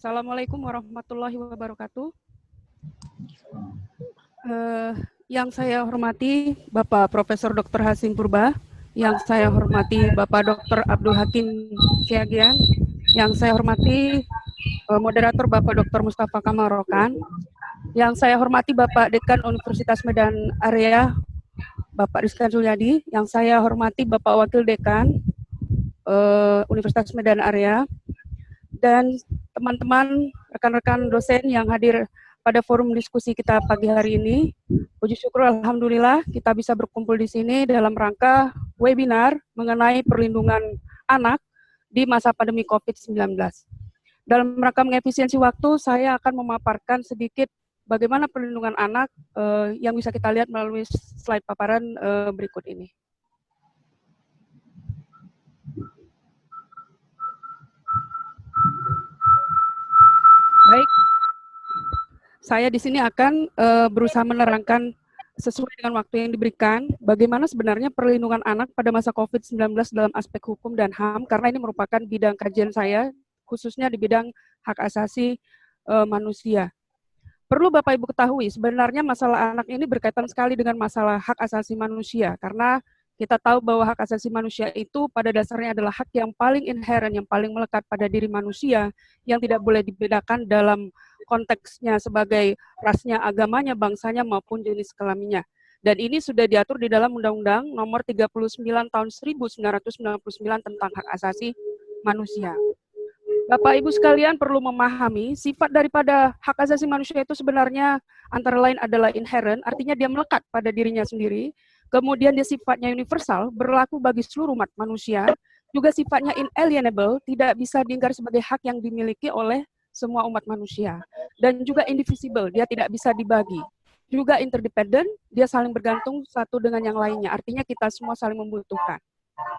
Assalamualaikum warahmatullahi wabarakatuh. Yang saya hormati Bapak Profesor Dr. Hasim Purba, yang saya hormati Bapak Dr. Abdul Hakim Siagian, yang saya hormati moderator Bapak Dr. Mustafa Kamal Rokan, yang saya hormati Bapak Dekan Universitas Medan Area, Bapak Rizkan Sulyadi, yang saya hormati Bapak Wakil Dekan Universitas Medan Area, dan teman-teman, rekan-rekan dosen yang hadir pada forum diskusi kita pagi hari ini. Puji syukur alhamdulillah kita bisa berkumpul di sini dalam rangka webinar mengenai perlindungan anak di masa pandemi COVID-19. Dalam rangka mengefisiensi waktu, saya akan memaparkan sedikit bagaimana perlindungan anak yang bisa kita lihat melalui slide paparan berikut ini. Baik, saya di sini akan berusaha menerangkan sesuai dengan waktu yang diberikan, bagaimana sebenarnya perlindungan anak pada masa COVID-19 dalam aspek hukum dan HAM, karena ini merupakan bidang kajian saya, khususnya di bidang hak asasi manusia. Perlu Bapak Ibu ketahui, sebenarnya masalah anak ini berkaitan sekali dengan masalah hak asasi manusia, karena kita tahu bahwa hak asasi manusia itu pada dasarnya adalah hak yang paling inheren, yang paling melekat pada diri manusia, yang tidak boleh dibedakan dalam konteksnya sebagai rasnya, agamanya, bangsanya, maupun jenis kelaminnya. Dan ini sudah diatur di dalam Undang-Undang Nomor 39 Tahun 1999 tentang hak asasi manusia. Bapak Ibu sekalian perlu memahami sifat daripada hak asasi manusia itu sebenarnya antara lain adalah inherent, artinya dia melekat pada dirinya sendiri. Kemudian dia sifatnya universal, berlaku bagi seluruh umat manusia. Juga sifatnya inalienable, tidak bisa diingkari sebagai hak yang dimiliki oleh semua umat manusia. Dan juga indivisible, dia tidak bisa dibagi. Juga interdependent, dia saling bergantung satu dengan yang lainnya, artinya kita semua saling membutuhkan.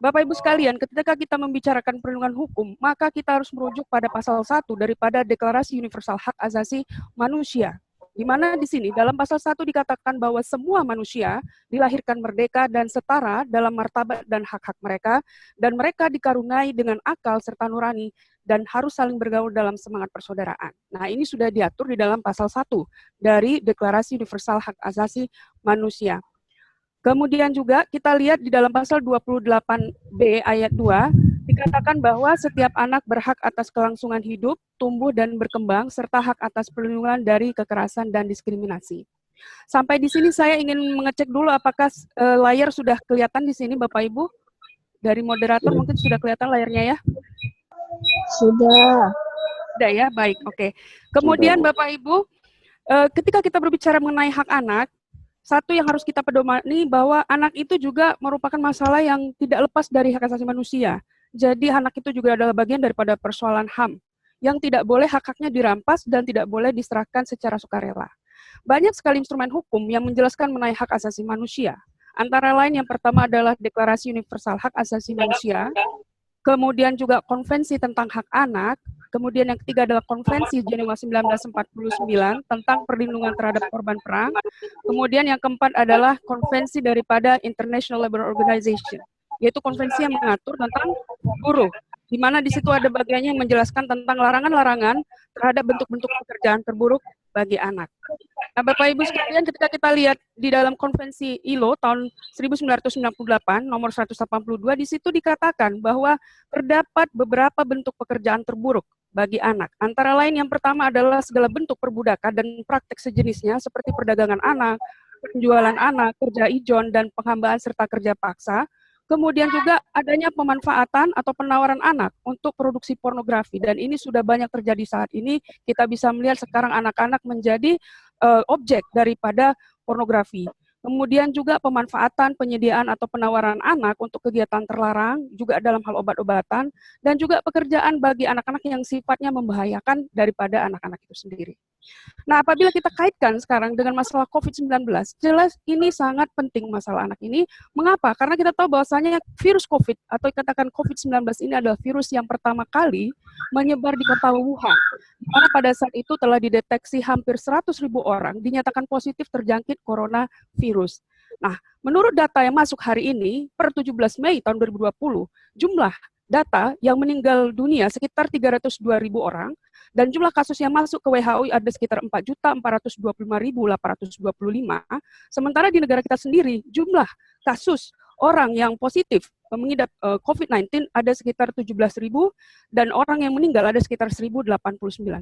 Bapak Ibu sekalian, ketika kita membicarakan perlindungan hukum, maka kita harus merujuk pada pasal 1 daripada Deklarasi Universal Hak Asasi Manusia. Di mana di sini dalam pasal 1 dikatakan bahwa semua manusia dilahirkan merdeka dan setara dalam martabat dan hak-hak mereka, dan mereka dikaruniai dengan akal serta nurani dan harus saling bergaul dalam semangat persaudaraan. Nah, ini sudah diatur di dalam pasal 1 dari Deklarasi Universal Hak Asasi Manusia. Kemudian juga kita lihat di dalam pasal 28B ayat 2, dikatakan bahwa setiap anak berhak atas kelangsungan hidup, tumbuh dan berkembang, serta hak atas perlindungan dari kekerasan dan diskriminasi. Sampai di sini saya ingin mengecek dulu apakah layar sudah kelihatan di sini Bapak Ibu? Dari moderator mungkin sudah kelihatan layarnya ya? Sudah. Sudah ya, baik, oke. Kemudian Bapak Ibu, ketika kita berbicara mengenai hak anak, satu yang harus kita pedomani bahwa anak itu juga merupakan masalah yang tidak lepas dari hak asasi manusia. Jadi anak itu juga adalah bagian daripada persoalan HAM yang tidak boleh hak-haknya dirampas dan tidak boleh diserahkan secara sukarela. Banyak sekali instrumen hukum yang menjelaskan mengenai hak asasi manusia. Antara lain yang pertama adalah Deklarasi Universal Hak Asasi Manusia, kemudian juga Konvensi tentang Hak Anak, kemudian yang ketiga adalah Konvensi Jenewa 1949 tentang perlindungan terhadap korban perang. Kemudian yang keempat adalah konvensi daripada International Labour Organization, yaitu konvensi yang mengatur tentang buruh, di mana di situ ada bagiannya yang menjelaskan tentang larangan-larangan terhadap bentuk-bentuk pekerjaan terburuk bagi anak. Nah, Bapak Ibu sekalian, ketika kita lihat di dalam konvensi ILO tahun 1998 nomor 182, di situ dikatakan bahwa terdapat beberapa bentuk pekerjaan terburuk bagi anak. Antara lain yang pertama adalah segala bentuk perbudakan dan praktek sejenisnya seperti perdagangan anak, penjualan anak, kerja ijon, dan penghambaan serta kerja paksa. Kemudian juga adanya pemanfaatan atau penawaran anak untuk produksi pornografi, dan ini sudah banyak terjadi saat ini. Kita bisa melihat sekarang anak-anak menjadi objek daripada pornografi. Kemudian juga pemanfaatan, penyediaan atau penawaran anak untuk kegiatan terlarang, juga dalam hal obat-obatan, dan juga pekerjaan bagi anak-anak yang sifatnya membahayakan daripada anak-anak itu sendiri. Nah, apabila kita kaitkan sekarang dengan masalah COVID-19, jelas ini sangat penting masalah anak ini. Mengapa? Karena kita tahu bahwasanya virus COVID atau katakan COVID-19 ini adalah virus yang pertama kali menyebar di kota Wuhan, di mana pada saat itu telah dideteksi hampir 100.000 orang dinyatakan positif terjangkit coronavirus. Nah, menurut data yang masuk hari ini, per 17 Mei tahun 2020, jumlah data yang meninggal dunia sekitar 302.000 orang, dan jumlah kasus yang masuk ke WHO ada sekitar 4.425.825, sementara di negara kita sendiri jumlah kasus orang yang positif mengidap COVID-19 ada sekitar 17.000 dan orang yang meninggal ada sekitar 1.089.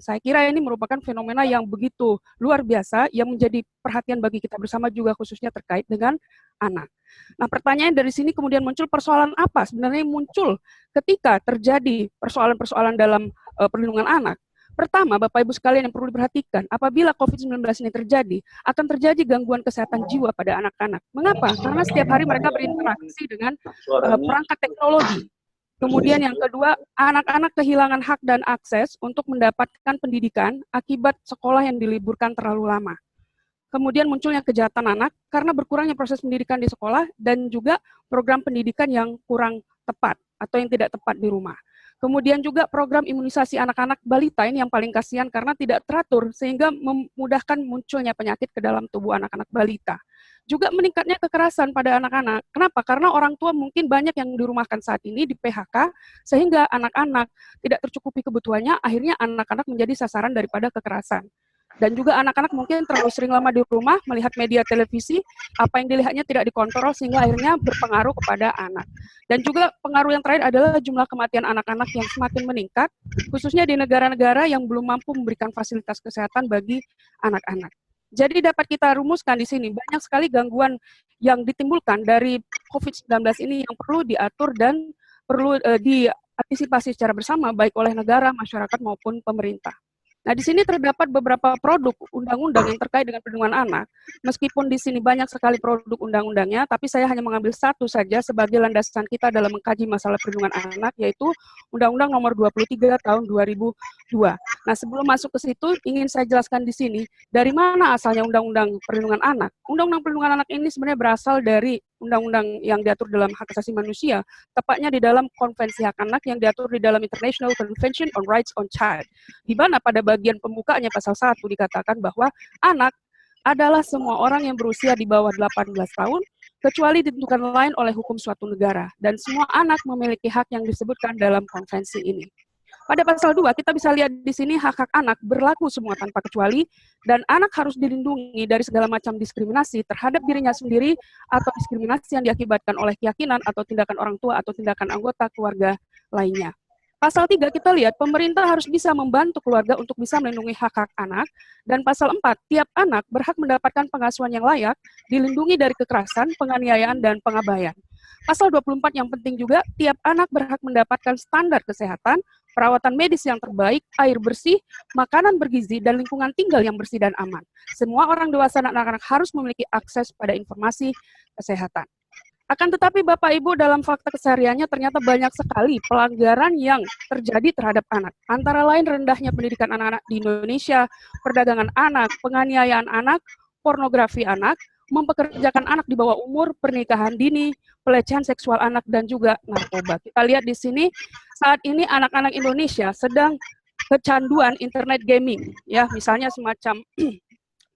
Saya kira ini merupakan fenomena yang begitu luar biasa yang menjadi perhatian bagi kita bersama juga khususnya terkait dengan anak. Nah, pertanyaan dari sini kemudian muncul persoalan apa sebenarnya yang muncul ketika terjadi persoalan-persoalan dalam perlindungan anak. Pertama, Bapak Ibu sekalian yang perlu diperhatikan, apabila COVID-19 ini terjadi, akan terjadi gangguan kesehatan jiwa pada anak-anak. Mengapa? Karena setiap hari mereka berinteraksi dengan perangkat teknologi. Kemudian yang kedua, anak-anak kehilangan hak dan akses untuk mendapatkan pendidikan akibat sekolah yang diliburkan terlalu lama. Kemudian munculnya kejahatan anak karena berkurangnya proses pendidikan di sekolah dan juga program pendidikan yang kurang tepat atau yang tidak tepat di rumah. Kemudian juga program imunisasi anak-anak balita ini yang paling kasihan karena tidak teratur sehingga memudahkan munculnya penyakit ke dalam tubuh anak-anak balita. Juga meningkatnya kekerasan pada anak-anak. Kenapa? Karena orang tua mungkin banyak yang dirumahkan saat ini di PHK sehingga anak-anak tidak tercukupi kebutuhannya, akhirnya anak-anak menjadi sasaran daripada kekerasan. Dan juga anak-anak mungkin terlalu sering lama di rumah, melihat media televisi, apa yang dilihatnya tidak dikontrol sehingga akhirnya berpengaruh kepada anak. Dan juga pengaruh yang terakhir adalah jumlah kematian anak-anak yang semakin meningkat, khususnya di negara-negara yang belum mampu memberikan fasilitas kesehatan bagi anak-anak. Jadi dapat kita rumuskan di sini, banyak sekali gangguan yang ditimbulkan dari COVID-19 ini yang perlu diatur dan perlu diantisipasi secara bersama, baik oleh negara, masyarakat, maupun pemerintah. Nah, di sini terdapat beberapa produk undang-undang yang terkait dengan perlindungan anak. Meskipun di sini banyak sekali produk undang-undangnya, tapi saya hanya mengambil satu saja sebagai landasan kita dalam mengkaji masalah perlindungan anak, yaitu Undang-Undang Nomor 23 Tahun 2002. Nah, sebelum masuk ke situ, ingin saya jelaskan di sini, dari mana asalnya Undang-Undang Perlindungan Anak. Undang-Undang Perlindungan Anak ini sebenarnya berasal dari undang-undang yang diatur dalam hak asasi manusia, tepatnya di dalam Konvensi Hak Anak yang diatur di dalam International Convention on Rights on Child, di mana pada bagian pembukaannya pasal 1 dikatakan bahwa anak adalah semua orang yang berusia di bawah 18 tahun, kecuali ditentukan lain oleh hukum suatu negara, dan semua anak memiliki hak yang disebutkan dalam konvensi ini. Pada pasal 2, kita bisa lihat di sini hak-hak anak berlaku semua tanpa kecuali, dan anak harus dilindungi dari segala macam diskriminasi terhadap dirinya sendiri atau diskriminasi yang diakibatkan oleh keyakinan atau tindakan orang tua atau tindakan anggota keluarga lainnya. Pasal 3 kita lihat pemerintah harus bisa membantu keluarga untuk bisa melindungi hak-hak anak, dan pasal 4, tiap anak berhak mendapatkan pengasuhan yang layak, dilindungi dari kekerasan, penganiayaan, dan pengabaian. Pasal 24 yang penting juga, tiap anak berhak mendapatkan standar kesehatan, perawatan medis yang terbaik, air bersih, makanan bergizi, dan lingkungan tinggal yang bersih dan aman. Semua orang dewasa dan anak-anak harus memiliki akses pada informasi kesehatan. Akan tetapi Bapak Ibu dalam fakta kesehariannya ternyata banyak sekali pelanggaran yang terjadi terhadap anak. Antara lain rendahnya pendidikan anak-anak di Indonesia, perdagangan anak, penganiayaan anak, pornografi anak, mempekerjakan anak di bawah umur, pernikahan dini, pelecehan seksual anak, dan juga narkoba. Kita lihat di sini saat ini anak-anak Indonesia sedang kecanduan internet gaming, ya misalnya semacam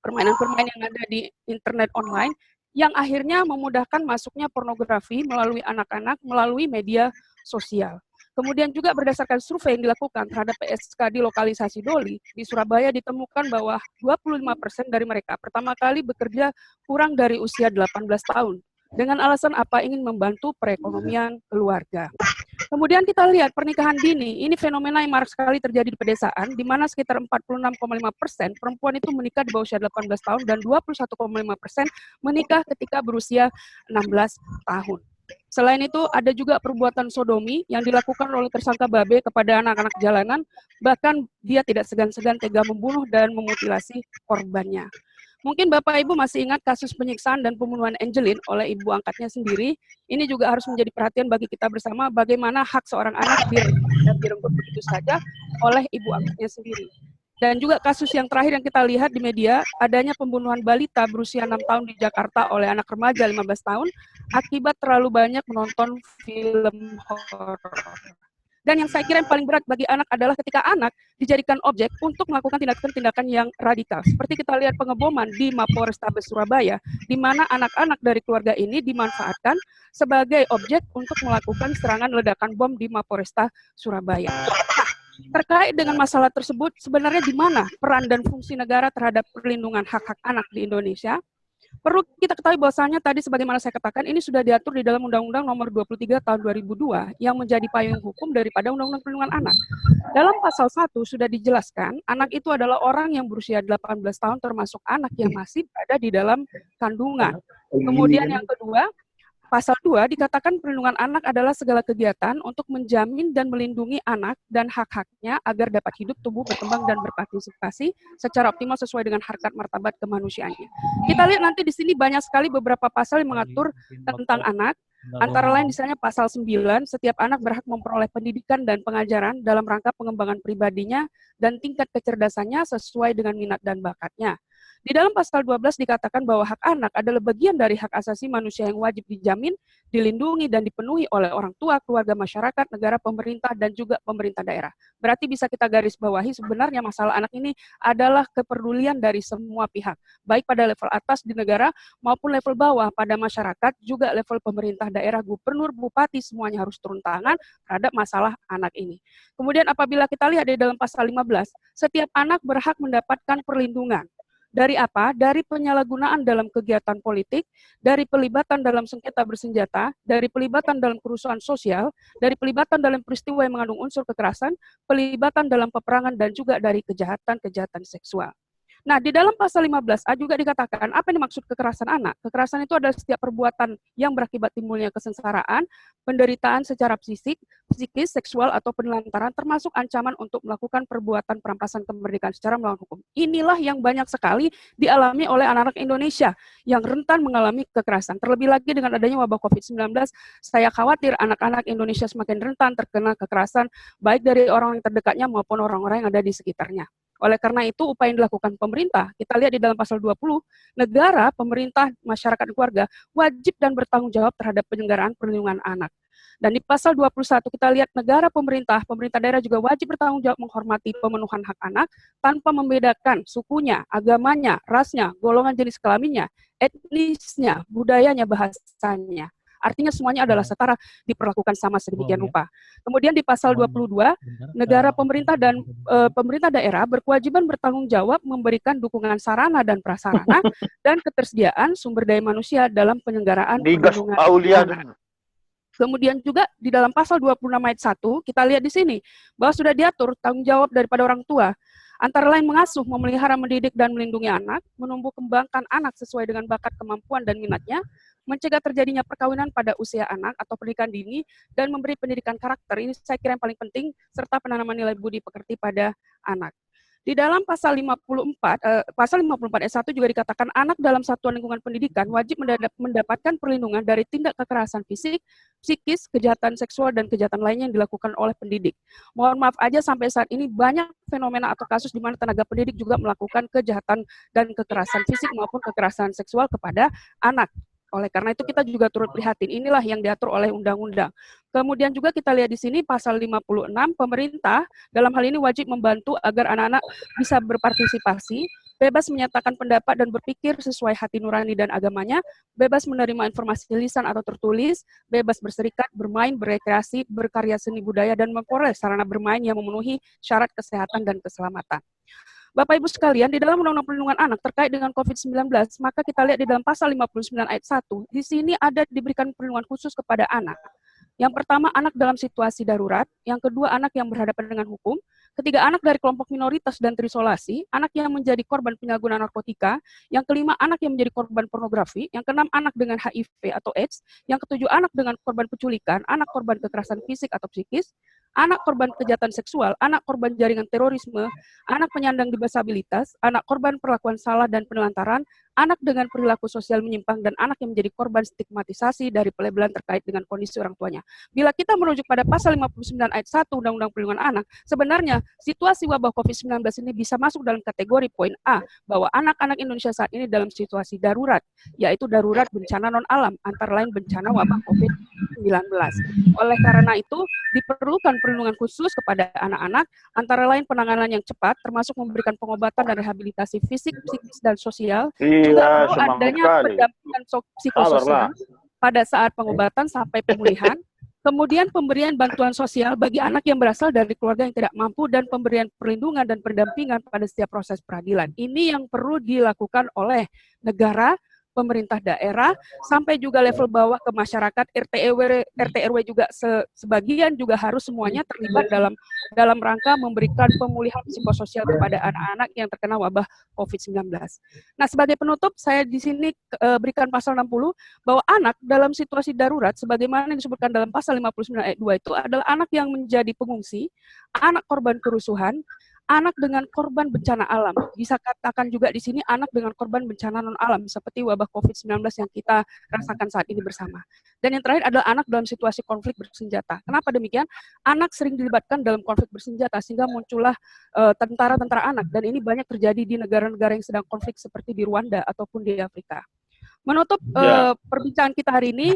permainan-permainan yang ada di internet online, yang akhirnya memudahkan masuknya pornografi melalui anak-anak, melalui media sosial. Kemudian juga berdasarkan survei yang dilakukan terhadap PSK di lokalisasi Doli, di Surabaya ditemukan bahwa 25% dari mereka pertama kali bekerja kurang dari usia 18 tahun. Dengan alasan apa? Ingin membantu perekonomian keluarga. Kemudian kita lihat pernikahan dini, ini fenomena yang marak sekali terjadi di pedesaan, di mana sekitar 46,5% perempuan itu menikah di bawah usia 18 tahun dan 21,5% menikah ketika berusia 16 tahun. Selain itu, ada juga perbuatan sodomi yang dilakukan oleh tersangka Babe kepada anak-anak jalanan, bahkan dia tidak segan-segan tega membunuh dan memutilasi korbannya. Mungkin Bapak Ibu masih ingat kasus penyiksaan dan pembunuhan Angelin oleh ibu angkatnya sendiri. Ini juga harus menjadi perhatian bagi kita bersama bagaimana hak seorang anak direnggut begitu saja oleh ibu angkatnya sendiri. Dan juga kasus yang terakhir yang kita lihat di media, adanya pembunuhan balita berusia 6 tahun di Jakarta oleh anak remaja 15 tahun akibat terlalu banyak menonton film horor. Dan yang saya kira yang paling berat bagi anak adalah ketika anak dijadikan objek untuk melakukan tindakan-tindakan yang radikal. Seperti kita lihat pengeboman di Mapolrestabes Surabaya, di mana anak-anak dari keluarga ini dimanfaatkan sebagai objek untuk melakukan serangan ledakan bom di Mapolresta Surabaya. Nah, terkait dengan masalah tersebut, sebenarnya di mana peran dan fungsi negara terhadap perlindungan hak-hak anak di Indonesia? Perlu kita ketahui bahwasanya tadi sebagaimana saya katakan, ini sudah diatur di dalam Undang-Undang Nomor 23 Tahun 2002 yang menjadi payung hukum daripada Undang-Undang Perlindungan Anak. Dalam pasal 1 sudah dijelaskan, anak itu adalah orang yang berusia 18 tahun termasuk anak yang masih berada di dalam kandungan. Kemudian yang kedua, Pasal 2 dikatakan perlindungan anak adalah segala kegiatan untuk menjamin dan melindungi anak dan hak-haknya agar dapat hidup, tumbuh, berkembang, dan berpartisipasi secara optimal sesuai dengan harkat martabat kemanusiaannya. Kita lihat nanti di sini banyak sekali beberapa pasal yang mengatur tentang anak, antara lain misalnya pasal 9, setiap anak berhak memperoleh pendidikan dan pengajaran dalam rangka pengembangan pribadinya dan tingkat kecerdasannya sesuai dengan minat dan bakatnya. Di dalam pasal 12 dikatakan bahwa hak anak adalah bagian dari hak asasi manusia yang wajib dijamin, dilindungi, dan dipenuhi oleh orang tua, keluarga, masyarakat, negara, pemerintah, dan juga pemerintah daerah. Berarti bisa kita garis bawahi sebenarnya masalah anak ini adalah kepedulian dari semua pihak, baik pada level atas di negara maupun level bawah pada masyarakat, juga level pemerintah daerah, gubernur, bupati, semuanya harus turun tangan terhadap masalah anak ini. Kemudian apabila kita lihat di dalam pasal 15, setiap anak berhak mendapatkan perlindungan. Dari apa? Dari penyalahgunaan dalam kegiatan politik, dari pelibatan dalam sengketa bersenjata, dari pelibatan dalam kerusuhan sosial, dari pelibatan dalam peristiwa yang mengandung unsur kekerasan, pelibatan dalam peperangan, dan juga dari kejahatan-kejahatan seksual. Nah, di dalam pasal 15A juga dikatakan, apa yang dimaksud kekerasan anak? Kekerasan itu adalah setiap perbuatan yang berakibat timbulnya kesengsaraan, penderitaan secara psikis, seksual, atau penelantaran, termasuk ancaman untuk melakukan perbuatan perampasan kemerdekaan secara melawan hukum. Inilah yang banyak sekali dialami oleh anak-anak Indonesia yang rentan mengalami kekerasan. Terlebih lagi dengan adanya wabah COVID-19, saya khawatir anak-anak Indonesia semakin rentan terkena kekerasan, baik dari orang terdekatnya maupun orang-orang yang ada di sekitarnya. Oleh karena itu, upaya yang dilakukan pemerintah, kita lihat di dalam pasal 20, negara, pemerintah, masyarakat, dan keluarga wajib dan bertanggung jawab terhadap penyelenggaraan perlindungan anak. Dan di pasal 21 kita lihat negara, pemerintah daerah juga wajib bertanggung jawab menghormati pemenuhan hak anak tanpa membedakan sukunya, agamanya, rasnya, golongan jenis kelaminnya, etnisnya, budayanya, bahasanya. Artinya semuanya adalah setara, diperlakukan sama sedemikian rupa. Kemudian di pasal 22, negara, pemerintah, dan pemerintah daerah berkewajiban bertanggung jawab memberikan dukungan sarana dan prasarana dan ketersediaan sumber daya manusia dalam penyelenggaraan perlindungan anak. Kemudian juga di dalam pasal 26 ayat 1, kita lihat di sini bahwa sudah diatur tanggung jawab daripada orang tua, antara lain mengasuh, memelihara, mendidik, dan melindungi anak, menumbuh kembangkan anak sesuai dengan bakat, kemampuan, dan minatnya, mencegah terjadinya perkawinan pada usia anak atau pernikahan dini, dan memberi pendidikan karakter. Ini saya kira yang paling penting, serta penanaman nilai budi pekerti pada anak. Di dalam pasal 54 ayat 1 juga dikatakan anak dalam satuan lingkungan pendidikan wajib mendapatkan perlindungan dari tindak kekerasan fisik, psikis, kejahatan seksual, dan kejahatan lainnya yang dilakukan oleh pendidik. Mohon maaf aja sampai saat ini banyak fenomena atau kasus di mana tenaga pendidik juga melakukan kejahatan dan kekerasan fisik maupun kekerasan seksual kepada anak. Oleh karena itu kita juga turut prihatin. Inilah yang diatur oleh undang-undang. Kemudian juga kita lihat di sini pasal 56, pemerintah dalam hal ini wajib membantu agar anak-anak bisa berpartisipasi, bebas menyatakan pendapat dan berpikir sesuai hati nurani dan agamanya, bebas menerima informasi lisan atau tertulis, bebas berserikat, bermain, berekreasi, berkarya seni budaya, dan memperoleh sarana bermain yang memenuhi syarat kesehatan dan keselamatan. Bapak Ibu sekalian, di dalam Undang-Undang Perlindungan Anak terkait dengan COVID-19, maka kita lihat di dalam pasal 59 ayat 1, di sini ada diberikan perlindungan khusus kepada anak. Yang pertama, anak dalam situasi darurat. Yang kedua, anak yang berhadapan dengan hukum. Ketiga, anak dari kelompok minoritas dan terisolasi. Anak yang menjadi korban penyalahgunaan narkotika. Yang kelima, anak yang menjadi korban pornografi. Yang keenam, anak dengan HIV atau AIDS. Yang ketujuh, anak dengan korban penculikan, anak korban kekerasan fisik atau psikis, anak korban kejahatan seksual, anak korban jaringan terorisme, anak penyandang disabilitas, anak korban perlakuan salah dan penelantaran, anak dengan perilaku sosial menyimpang, dan anak yang menjadi korban stigmatisasi dari pelabelan terkait dengan kondisi orang tuanya. Bila kita merujuk pada pasal 59 ayat 1 Undang-Undang Perlindungan Anak, sebenarnya situasi wabah COVID-19 ini bisa masuk dalam kategori poin A, bahwa anak-anak Indonesia saat ini dalam situasi darurat, yaitu darurat bencana non-alam, antara lain bencana wabah COVID-19. Oleh karena itu, diperlukan perlindungan khusus kepada anak-anak, antara lain penanganan yang cepat, termasuk memberikan pengobatan dan rehabilitasi fisik, psikis, dan sosial. Juga perlu adanya pendampingan psikososial pada saat pengobatan sampai pemulihan. Kemudian pemberian bantuan sosial bagi anak yang berasal dari keluarga yang tidak mampu, dan pemberian perlindungan dan pendampingan pada setiap proses peradilan. Ini yang perlu dilakukan oleh negara, pemerintah daerah, sampai juga level bawah ke masyarakat, RT/RW juga sebagian juga harus semuanya terlibat dalam rangka memberikan pemulihan psikososial kepada anak-anak yang terkena wabah COVID-19. Nah, sebagai penutup, saya di sini berikan pasal 60, bahwa anak dalam situasi darurat, sebagaimana yang disebutkan dalam pasal 59 ayat 2 itu adalah anak yang menjadi pengungsi, anak korban kerusuhan, anak dengan korban bencana alam. Bisa katakan juga di sini anak dengan korban bencana non-alam, seperti wabah COVID-19 yang kita rasakan saat ini bersama. Dan yang terakhir adalah anak dalam situasi konflik bersenjata. Kenapa demikian? Anak sering dilibatkan dalam konflik bersenjata, sehingga muncullah tentara-tentara anak. Dan ini banyak terjadi di negara-negara yang sedang konflik seperti di Rwanda ataupun di Afrika. Menutup perbincangan kita hari ini,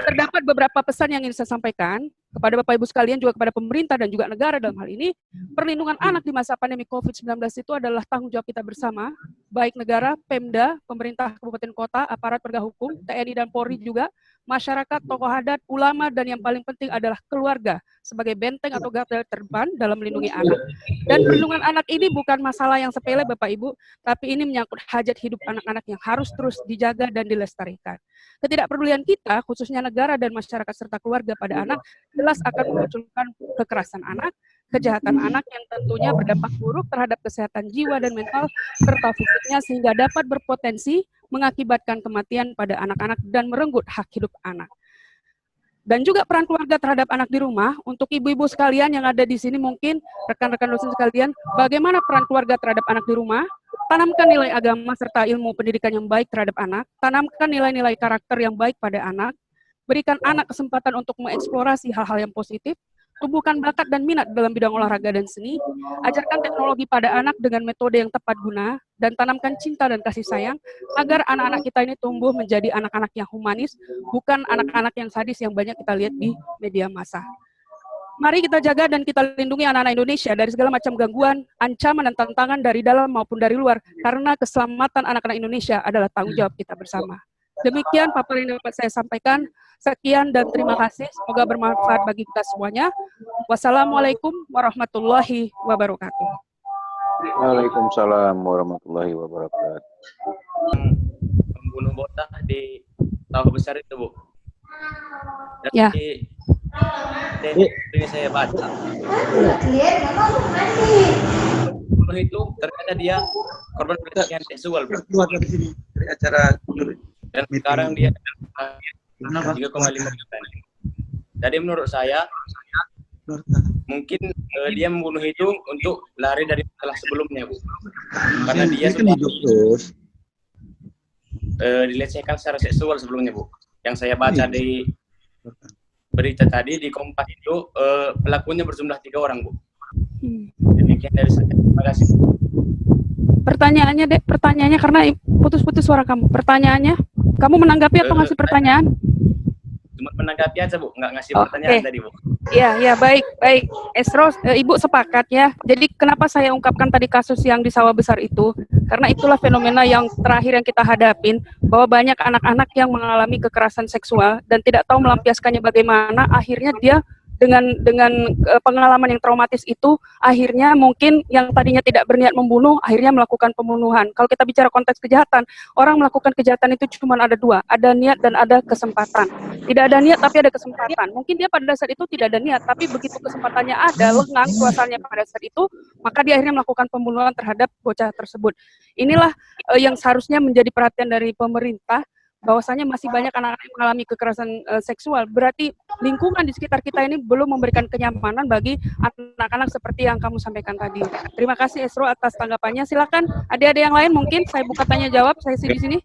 terdapat beberapa pesan yang ingin saya sampaikan kepada Bapak Ibu sekalian, juga kepada pemerintah dan juga negara dalam hal ini. Perlindungan anak di masa pandemi COVID-19 itu adalah tanggung jawab kita bersama, baik negara, Pemda, pemerintah kabupaten kota, aparat penegak hukum, TNI dan Polri juga, masyarakat, tokoh adat, ulama, dan yang paling penting adalah keluarga sebagai benteng atau garda terdepan dalam melindungi anak. Dan perlindungan anak ini bukan masalah yang sepele Bapak Ibu, tapi ini menyangkut hajat hidup anak-anak yang harus terus dijaga dan dilestarikan. Ketidakpedulian kita, khususnya negara dan masyarakat serta keluarga pada anak, jelas akan memunculkan kekerasan anak, kejahatan anak yang tentunya berdampak buruk terhadap kesehatan jiwa dan mental serta fisiknya, sehingga dapat berpotensi mengakibatkan kematian pada anak-anak dan merenggut hak hidup anak. Dan juga peran keluarga terhadap anak di rumah. Untuk ibu-ibu sekalian yang ada di sini, mungkin rekan-rekan dosen sekalian, bagaimana peran keluarga terhadap anak di rumah? Tanamkan nilai agama serta ilmu pendidikan yang baik terhadap anak, tanamkan nilai-nilai karakter yang baik pada anak, berikan anak kesempatan untuk mengeksplorasi hal-hal yang positif, tumbuhkan bakat dan minat dalam bidang olahraga dan seni, ajarkan teknologi pada anak dengan metode yang tepat guna, dan tanamkan cinta dan kasih sayang, agar anak-anak kita ini tumbuh menjadi anak-anak yang humanis, bukan anak-anak yang sadis yang banyak kita lihat di media massa. Mari kita jaga dan kita lindungi anak-anak Indonesia dari segala macam gangguan, ancaman, dan tantangan dari dalam maupun dari luar, karena keselamatan anak-anak Indonesia adalah tanggung jawab kita bersama. Demikian paparan yang dapat saya sampaikan. Sekian dan terima kasih. Semoga bermanfaat bagi kita semuanya. Wassalamualaikum warahmatullahi wabarakatuh. Waalaikumsalam warahmatullahi wabarakatuh. Pembunuh botak di Tahu Besar itu, Bu. Dan Ya. ini saya baca. Pembunuh itu ternyata dia korban pelecehan seksual, Bu. Keluar dari sini dari acara Dan sekarang dia 3,5 juta. Jadi menurut saya mungkin dia membunuh itu untuk lari dari masalah sebelumnya, Bu. Karena dia sudah dilecehkan secara seksual sebelumnya, Bu. Yang saya baca di berita tadi di Kompas itu pelakunya berjumlah 3 orang, Bu. Demikian dari saya. Terima kasih. Pertanyaannya, Dek, pertanyaannya karena putus-putus suara kamu. Pertanyaannya, kamu menanggapi atau ngasih pertanyaan? Cuma menanggapi aja, Bu, nggak ngasih pertanyaan tadi, Bu. Ya, baik. Esro, Ibu sepakat ya. Jadi kenapa saya ungkapkan tadi kasus yang di Sawah Besar itu? Karena itulah fenomena yang terakhir yang kita hadapin, bahwa banyak anak-anak yang mengalami kekerasan seksual dan tidak tahu melampiaskannya bagaimana, akhirnya dia dengan pengalaman yang traumatis itu, akhirnya mungkin yang tadinya tidak berniat membunuh, akhirnya melakukan pembunuhan. Kalau kita bicara konteks kejahatan, orang melakukan kejahatan itu cuma ada 2, ada niat dan ada kesempatan. Tidak ada niat tapi ada kesempatan. Mungkin dia pada saat itu tidak ada niat, tapi begitu kesempatannya ada, lengang suasananya pada saat itu, maka dia akhirnya melakukan pembunuhan terhadap bocah tersebut. Inilah yang seharusnya menjadi perhatian dari pemerintah, bahwasanya masih banyak anak-anak yang mengalami kekerasan seksual. Berarti lingkungan di sekitar kita ini belum memberikan kenyamanan bagi anak-anak seperti yang kamu sampaikan tadi. Terima kasih Esro atas tanggapannya. Silakan adik-adik yang lain, mungkin saya buka tanya jawab sesi di sini.